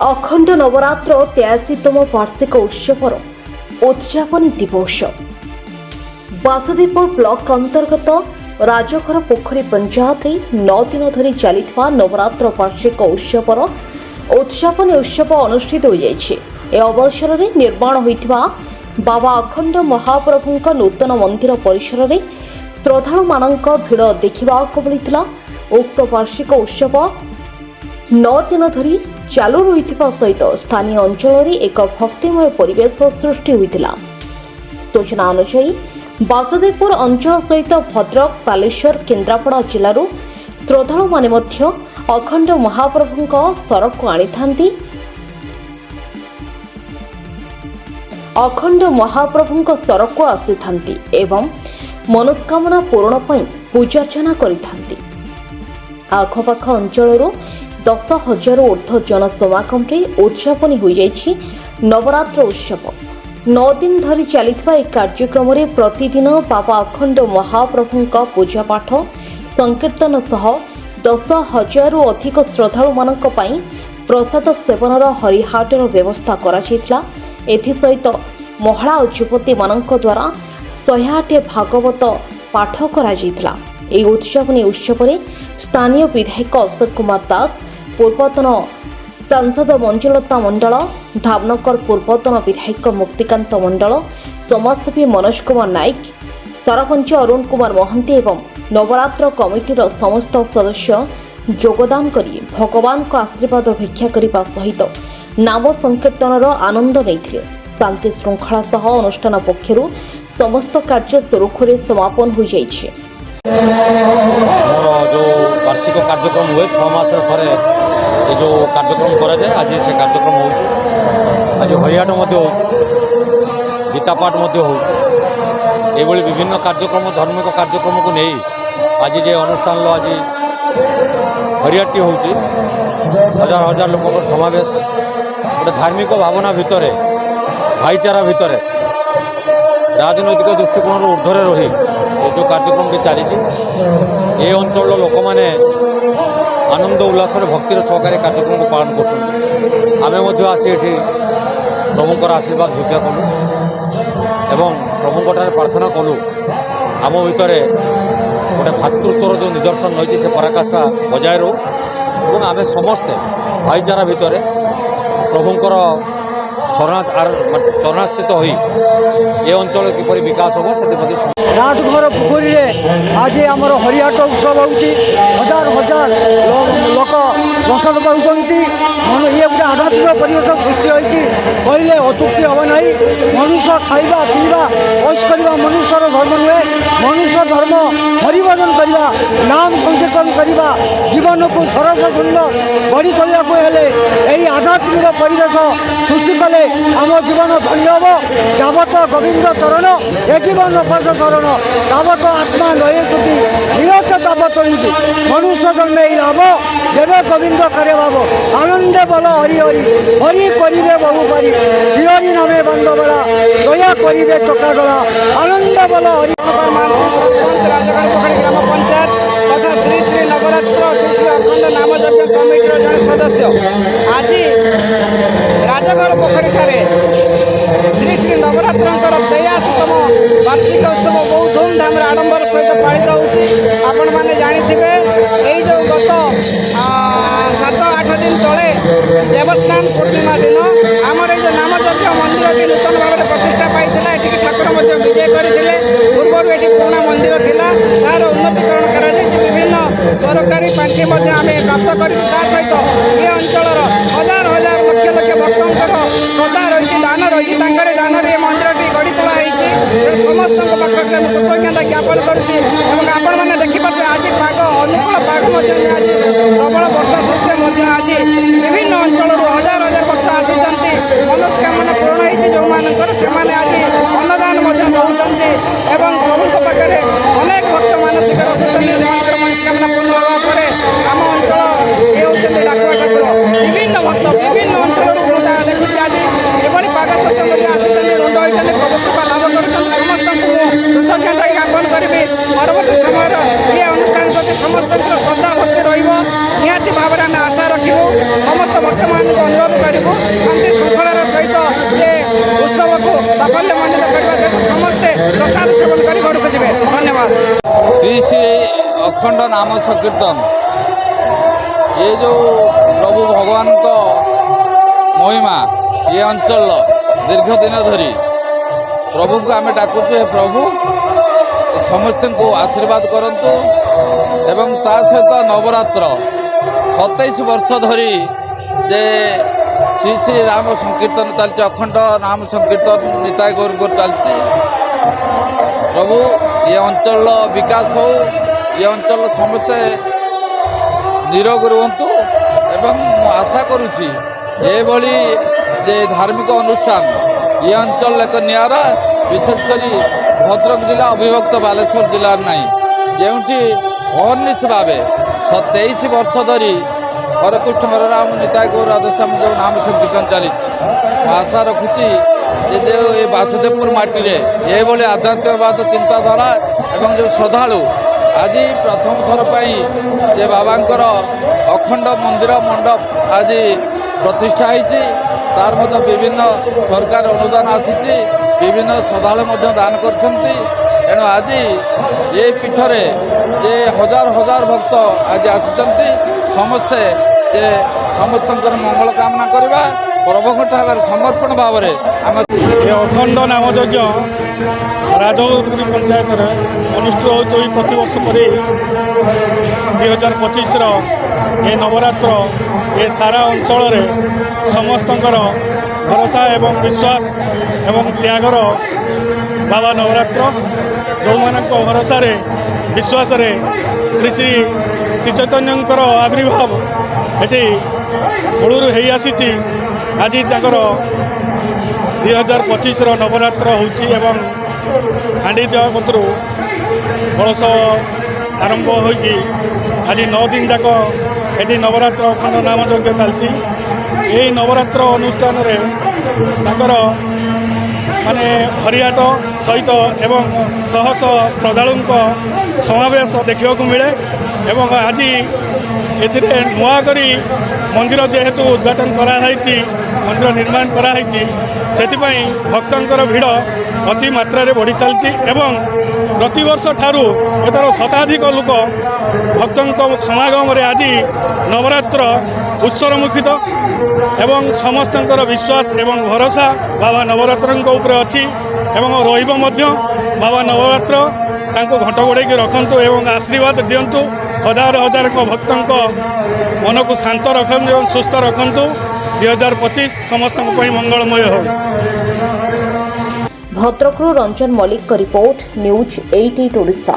अखंड नवरात्र 83तम वार्षिक उत्सवर उद्यापन दिवस वासुदेव ब्लॉक अंतर्गत राजघर पोखरी पंचायत 9 दिन धरी चलिथिबा नवरात्र वार्षिक उत्सवर उद्यापन उत्सव अनुष्ठित हो जायछि। ए अवसर में निर्माण होइथिबा बाबा अखंड महाप्रभुंक नूतन मंदिर परिसर में श्रद्धालु मानक भिड़ देखिबाक मिलिथिला। उक्त वार्षिक उत्सव 9 दिन धरी चालू रही सहित स्थानीय अंचल एक भक्तिमय परिवेश सृष्टि होता। सूचना अनुसार वासुदेवपुर अंचल सहित भद्रक बालेश्वर केन्द्रापड़ा जिलूर श्रद्धालु माने मध्य अखंड महाप्रभुंक सरक को आनी अखंड महाप्रभुंक सरक को आसी एवं मनोस्कामना पूरण पर पूजार्चना करिथांती। आखपाख अंचल 10,000 ऊर्ध्व जनसमागम उद्यापन हो जाइछि नवरात्र उत्सव। 9 दिन धरी चलिथिबा एक कार्यक्रम में प्रतिदिन बाबा अखंड महाप्रभुंक पूजापाठ संकीर्तन सह 10,000 अधिक श्रद्धालु मानक पई प्रसाद सेवनर हरिहाटर व्यवस्था करा जायतिला। एथिसहित महिला और युवती मानक द्वारा 108 भागवत पाठ करा जायतिला। এই উৎসবনী উৎসবরে স্থানীয় বিধায়ক অশোক কুমার দাস, পূর্বতন সাংসদ মঞ্জুলতা মণ্ডল, ধামনগর পূর্বতন বিধায়ক মুক্তিকান্ত মণ্ডল, সমাজসেবী মনোজ কুমার নাইক, सरपंच अरुण कुमार महंती एवं नवरात्र कमिटीर समस्त सदस्य योगदान करी भगवान को आशीर्वाद भिक्षा करने सहित नाम संकीर्तनर आनंद नहीं। शांति श्रृंखला सह अनुष्ठान पक्षर समस्त कार्य सुरुखुरे समापन हो जाइछे। जो वार्षिक कार्यक्रम हुए 6 मास जो कार्यक्रम कराए आज से कार्यक्रम हो आज हरियाट गीतापाठ ये विभिन्न कार्यक्रम धार्मिक कार्यक्रम को नहीं आज जे अनुष्ठान आज हरियाटी हो हजार हजार लोक समावेश गोटे धार्मिक भावना भितर भाईचारा भितर राजनैतिक दृष्टिकोण ऊर्ध्वे रही जो कार्यक्रम भी चली ये अंचल लोक मैंने आनंद उल्लास भक्तिर सहकारी कार्यक्रम को पालन कर आसी प्रभुंर आशीर्वाद भिक्षा कलु एवं प्रभुंठार प्रार्थना कलु आम भितर गोटे भातृत्वर जो निदर्शन रही से पराकाष्ठा बजाय रो और आम समस्ते भाईचारा भितर प्रभुंर चरणाश्रित हो ये अंचल किपरि विकास हम से राजघर पोखरी आज आम हरिहाट उत्सव होती हजार हजार लोक प्रसाद पाँच ये गोटे आध्यात्मिक परिवेश सृष्टि होती कहले अतुक्ति हम ना। मनुष्य खाइबा पीवा ऐश करवा मनुष्यर धर्म नुहे। मनुष्य धर्म हरिभजन करवा नाम संकीर्तन करवा जीवन को सरस सुंदर बढ़ी चलने को यही आध्यात्मिक परिवेश सृष्टि कले आम जीवन धन्य हम। जावत गोविंद चरण ए जीवन पद चरण तावत आत्मा नये चुकी निरत तावत मनुष्य जन्म लाभ देवे गोविंद करे भाव आनंद बल हरि हरि हरि करे बहु पारी श्रीहरि नामे बंदबला दया करे चकागला आनंद बल हरि सरपंच राजघर पोखरी ग्राम पंचायत तथा श्री श्री नवरात्र श्री श्री अखंड नामयज्ञ कमिटीर जन सदस्य आज राजघर पोखरी ठारे श्री श्री नवरात्र 83तम वार्षिक उत्सव बहुत धूमधाम आडंबर सहित पालित होपण मैंने जानी यही जो गत 7-8 दिन तले देवस्नान पूर्णिमा दिन आमर ये नामयज्ञ मंदिर की नूतन भाव में प्रतिष्ठा पाई ये ठाकुर विजय करते पूर्व ये पुराणा मंदिर था तार उन्नतीकरण कर विभिन्न सरकारी पांठि आम प्राप्त कर सहित ये अंचल हजार हजार लक्ष लक्ष भक्तर श्रद्धा रही दान रही दान ये मंदिर गढ़ी तोड़ा समस्त पाखे कृतज्ञता ज्ञापन कर मैंने देखिपे आज पाग अनुकूल पाग आज प्रबल वर्षा सत्य आज विभिन्न अंचल हजार हजार भक्त आसी मनोस्कामना पूर्ण होती जो मैंने आज अन्नदान दौरान एवं प्रभु पाखे अनेक भक्त मानसिक रखुच्च मनोस्कामना पूर्ण होगा आम अंचल ये होती डाकुआ ठाकुर विभिन्न भक्त विभिन्न अंचल देखुची आज एभली पाग सत्य आसी रुंड होती प्रभु कृपा लाभ कर समस्त कृतज्ञता ज्ञापन करी परवर्त समय ये अनुष्ठान प्रति समस्त श्रद्धा भक्ति रही भाव में आम आशा रखू। अखंड नाम संकीर्तन ये जो प्रभु भगवान को महिमा ये अंचल दीर्घ दिन धरी प्रभु को आम डाकुचु हे प्रभु समस्त को आशीर्वाद करंतु एवं ता सहित नवरात्र 27 वर्ष धरी जे श्री श्री राम संकीर्तन चलती अखंड नाम संकीर्तन निताय गौर गौर चलती प्रभु ये अंचल विकास हो ये अंचल समस्ते निरोग रुहतु एवं आशा करुच्ची ये जे धार्मिक अनुष्ठान ये अंचल एक निरा विशेषकर भद्रक जिला अविभक्त बालेश्वर जिलार नहीं जो अनिश भाव 27 वर्ष धरी हरकृष्ण हरराम निताय गौर राधेश्याम जो नाम संकीर्तन चली आशा रखुची जे ये बासुदेवपुर माटी ये आध्यात्मिकवाद चिंताधारा एवं जो श्रद्धालु आज प्रथम थर पर जे बाबांकर अखंड मंदिर मंडप आज प्रतिष्ठा होती तार मध्य विभिन्न सरकार अनुदान आसी विभिन्न श्रद्धालु दान करछंती एणु आज ये पीठरे जे हजार हजार भक्त आज आसिचंती समस्ते जे समस्तंकर मंगल कामना करवा प्रभु ठाकर समर्पण भाव में आम अखंड नामयज्ञ राजगुरुपुरी पंचायत अनुष्ठित होती प्रतिवर्ष परी 2025 ये नवरात्र ये सारा अंचल समस्तंकर भरोसा एवं विश्वास एवं त्यागर बाबा नवरात्र जो मान भरोसा विश्वास श्री श्री श्री चैतन्यर आविर्भाव ये मूलू हो आसी आज 2025 नवरात्र होची एवं हांडी देवा कतरू कलश आरंभ होगी आज 9 दिन जाक ये नवरात्र अखंड नाम यज्ञ चलती यही नवरात्र अनुष्ठान माने हरियाट सहित एवं शह शह श्रद्धालु समावेश देखा मिले एवं आज ए नुआ करी मंदिर जेहेतु उद्घाटन कराई मंदिर निर्माण कराई से भक्तों भिड़ अति मात्रा बढ़ी चलती एवं प्रतिवर्ष ठारू एथर शताधिक लोक भक्तों समागम आज नवरात्र उत्सवमुखित एवं समस्तंकर विश्वास एवं भरोसा बाबा नवरात्र अच्छी एवं रहिब बाबा नवरात्र तांको घंट गोड़े रखंतु एवं आशीर्वाद दिंतु हजार हजार भक्तों मन को शांत रखंतु एवं सुस्थ रखंतु 2025 समस्त मंगलमय हो। भद्रकरू रंजन मल्लिक रिपोर्ट न्यूज 88 ओडिशा।